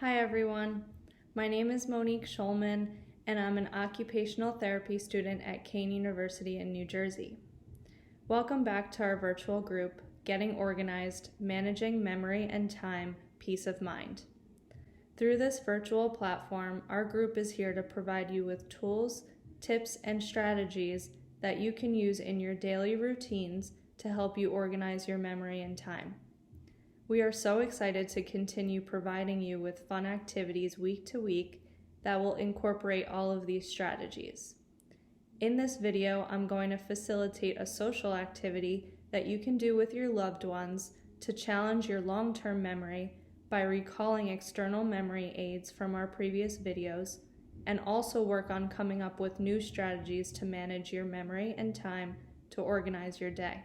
Hi everyone, my name is Monique Schulman and I'm an occupational therapy student at Kean University in New Jersey. Welcome back to our virtual group, Getting Organized, Managing Memory and Time, Peace of Mind. Through this virtual platform, our group is here to provide you with tools, tips, and strategies that you can use in your daily routines to help you organize your memory and time. We are so excited to continue providing you with fun activities week to week that will incorporate all of these strategies. In this video, I'm going to facilitate a social activity that you can do with your loved ones to challenge your long-term memory by recalling external memory aids from our previous videos, and also work on coming up with new strategies to manage your memory and time to organize your day.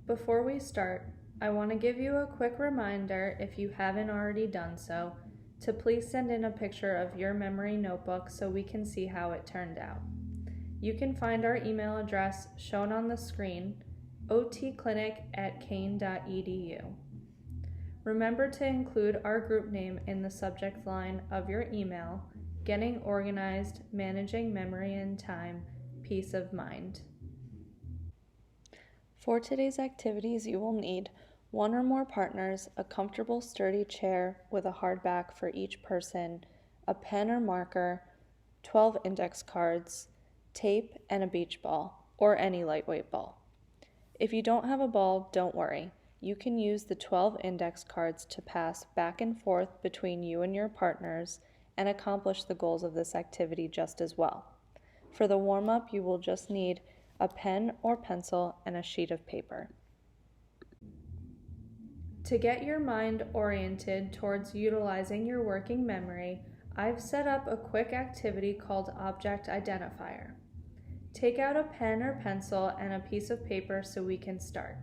Before we start, I want to give you a quick reminder, if you haven't already done so, to please send in a picture of your memory notebook so we can see how it turned out. You can find our email address shown on the screen, otclinic@kean.edu. Remember to include our group name in the subject line of your email, Getting Organized, Managing Memory and Time, Peace of Mind. For today's activities, you will need one or more partners, a comfortable sturdy chair with a hard back for each person, a pen or marker, 12 index cards, tape, and a beach ball, or any lightweight ball. If you don't have a ball, don't worry. You can use the 12 index cards to pass back and forth between you and your partners and accomplish the goals of this activity just as well. For the warm-up, you will just need a pen or pencil, and a sheet of paper. To get your mind oriented towards utilizing your working memory, I've set up a quick activity called Object Identifier. Take out a pen or pencil and a piece of paper so we can start.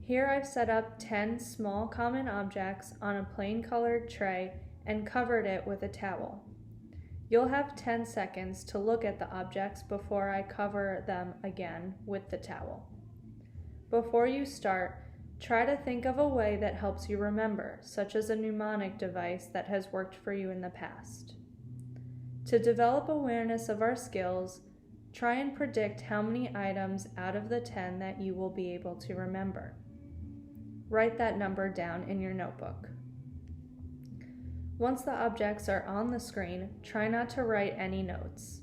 Here I've set up 10 small common objects on a plain colored tray and covered it with a towel. You'll have 10 seconds to look at the objects before I cover them again with the towel. Before you start, try to think of a way that helps you remember, such as a mnemonic device that has worked for you in the past. To develop awareness of our skills, try and predict how many items out of the 10 that you will be able to remember. Write that number down in your notebook. Once the objects are on the screen, try not to write any notes.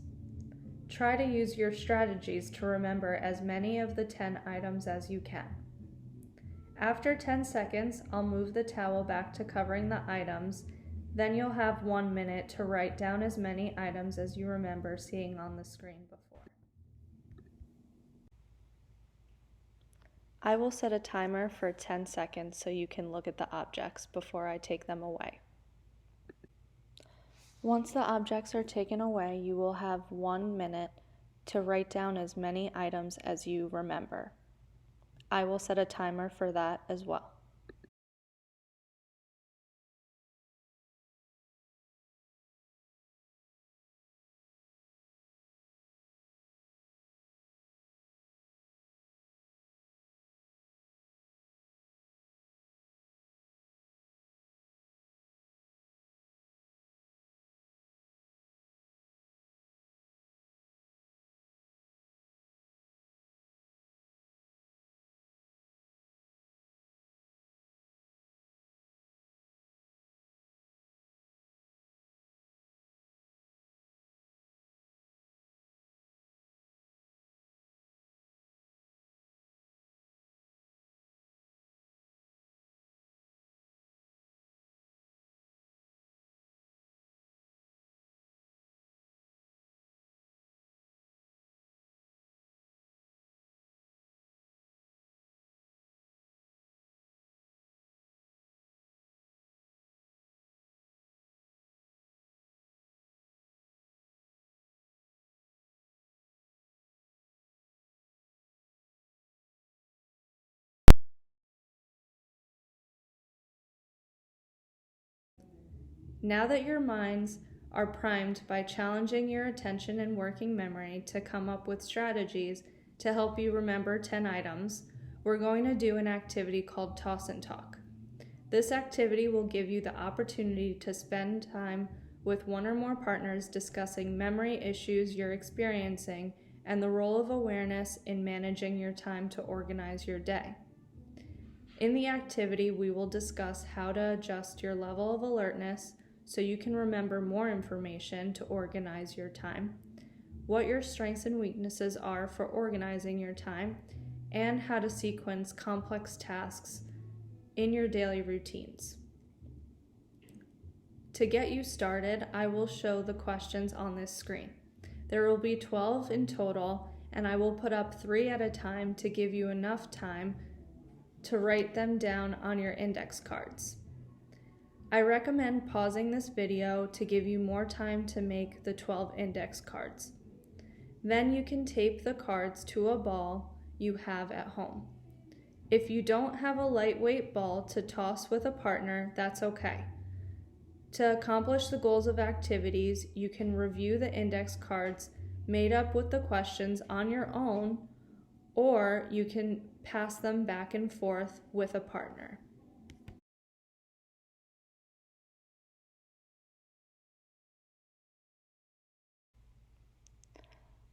Try to use your strategies to remember as many of the 10 items as you can. After 10 seconds, I'll move the towel back to covering the items, then you'll have 1 minute to write down as many items as you remember seeing on the screen before. I will set a timer for 10 seconds so you can look at the objects before I take them away. Once the objects are taken away, you will have 1 minute to write down as many items as you remember. I will set a timer for that as well. Now that your minds are primed by challenging your attention and working memory to come up with strategies to help you remember 10 items, we're going to do an activity called Toss and Talk. This activity will give you the opportunity to spend time with one or more partners discussing memory issues you're experiencing and the role of awareness in managing your time to organize your day. In the activity, we will discuss how to adjust your level of alertness so you can remember more information to organize your time, what your strengths and weaknesses are for organizing your time, and how to sequence complex tasks in your daily routines. To get you started, I will show the questions on this screen. There will be 12 in total, and I will put up 3 at a time to give you enough time to write them down on your index cards. I recommend pausing this video to give you more time to make the 12 index cards. Then you can tape the cards to a ball you have at home. If you don't have a lightweight ball to toss with a partner, that's okay. To accomplish the goals of activities, you can review the index cards made up with the questions on your own, or you can pass them back and forth with a partner.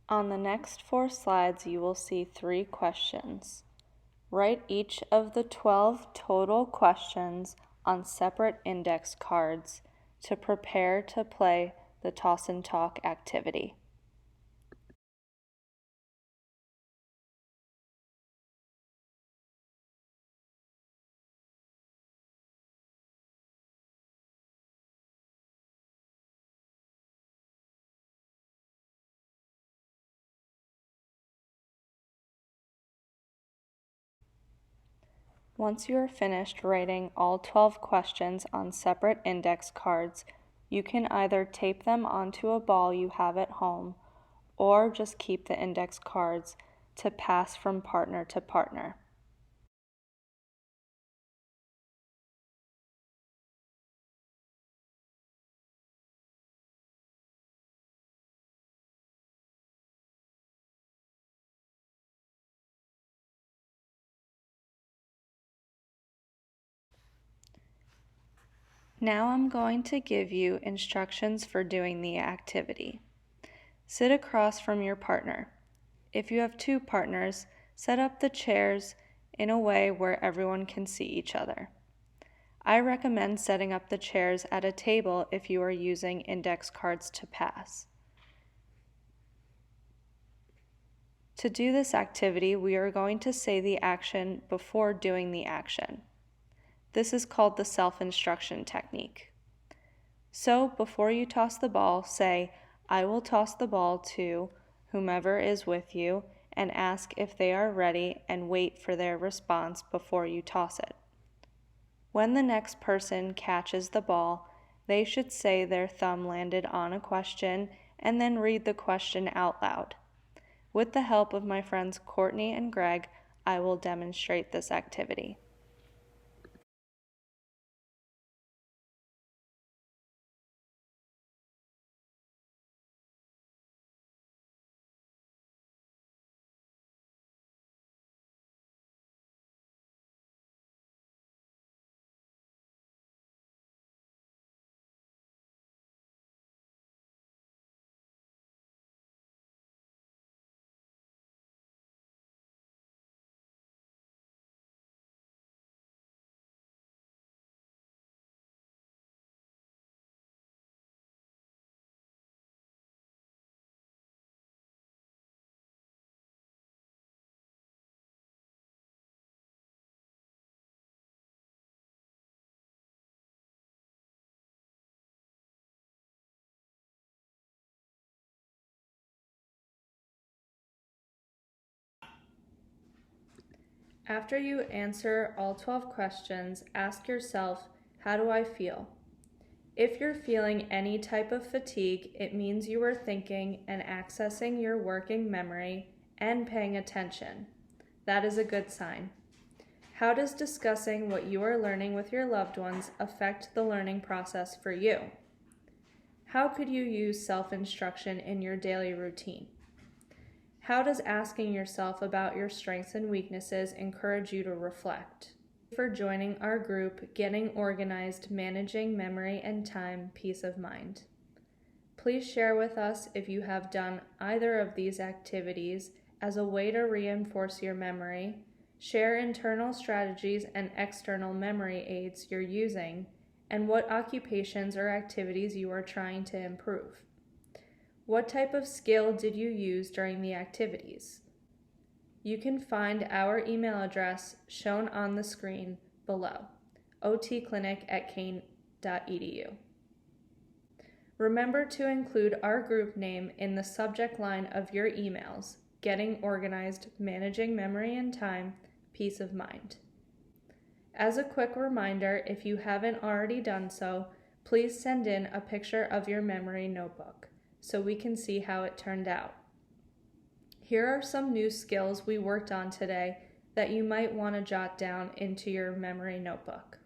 On the next 4 slides, you will see 3 questions. Write each of the 12 total questions on separate index cards to prepare to play the toss and talk activity. Once you are finished writing all 12 questions on separate index cards, you can either tape them onto a ball you have at home or just keep the index cards to pass from partner to partner. Now I'm going to give you instructions for doing the activity. Sit across from your partner. If you have 2 partners, set up the chairs in a way where everyone can see each other. I recommend setting up the chairs at a table if you are using index cards to pass. To do this activity, we are going to say the action before doing the action. This is called the self-instruction technique. So before you toss the ball, say, "I will toss the ball to whomever is with you," and ask if they are ready and wait for their response before you toss it. When the next person catches the ball, they should say their thumb landed on a question and then read the question out loud. With the help of my friends Courtney and Greg, I will demonstrate this activity. After you answer all 12 questions, ask yourself, how do I feel? If you're feeling any type of fatigue, it means you are thinking and accessing your working memory and paying attention. That is a good sign. How does discussing what you are learning with your loved ones affect the learning process for you? How could you use self-instruction in your daily routine? How does asking yourself about your strengths and weaknesses encourage you to reflect? For joining our group, Getting Organized, Managing Memory and Time, Peace of Mind. Please share with us if you have done either of these activities as a way to reinforce your memory, share internal strategies and external memory aids you're using, and what occupations or activities you are trying to improve. What type of skill did you use during the activities? You can find our email address shown on the screen below, otclinic@kane.edu. Remember to include our group name in the subject line of your emails, Getting Organized, Managing Memory and Time, Peace of Mind. As a quick reminder, if you haven't already done so, please send in a picture of your memory notebook so we can see how it turned out. Here are some new skills we worked on today that you might want to jot down into your memory notebook.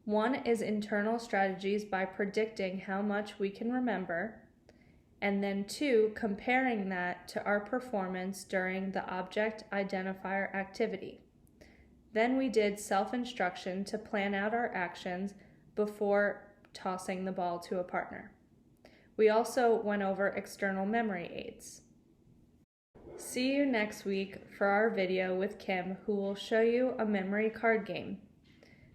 1 is internal strategies by predicting how much we can remember, and then 2, comparing that to our performance during the object identifier activity. Then we did self-instruction to plan out our actions before tossing the ball to a partner. We also went over external memory aids. See you next week for our video with Kim, who will show you a memory card game.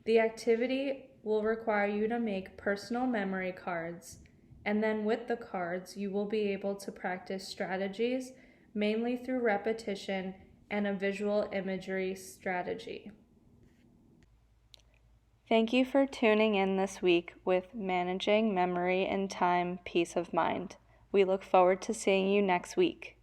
The activity will require you to make personal memory cards, and then with the cards you will be able to practice strategies mainly through repetition and a visual imagery strategy. Thank you for tuning in this week with Managing Memory and Time, Peace of Mind. We look forward to seeing you next week.